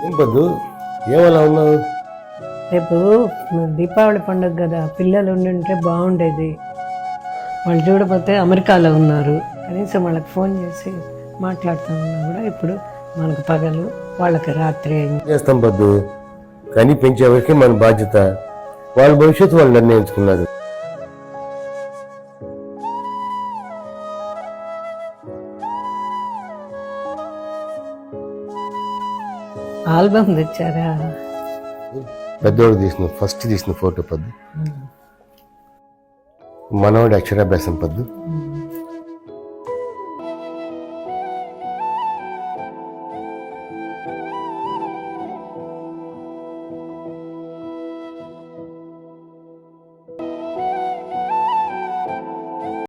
ఏం పొద్దు ఏమలా ఉన్నావు? రేపు దీపావళి పండుగ కదా, పిల్లలు ఉండుంటే బాగుండేది. వాళ్ళు చూడకపోతే అమెరికాలో ఉన్నారు, కనీసం వాళ్ళకి ఫోన్ చేసి మాట్లాడుతూ ఉన్నా కూడా ఇప్పుడు మనకు పగలు, వాళ్ళకి రాత్రి అయింది. చేస్తాం పొద్దు, కానీ పెంచే వరకే మన బాధ్యత. వాళ్ళ భవిష్యత్తు వాళ్ళు నిర్ణయించుకున్నారు. ఆల్బమ్ తెచ్చారా? పెద్దవాడు ఫస్ట్ తీసిన ఫోటో పొద్దు. మనవాడి అక్షరాభ్యాసం పొద్దు.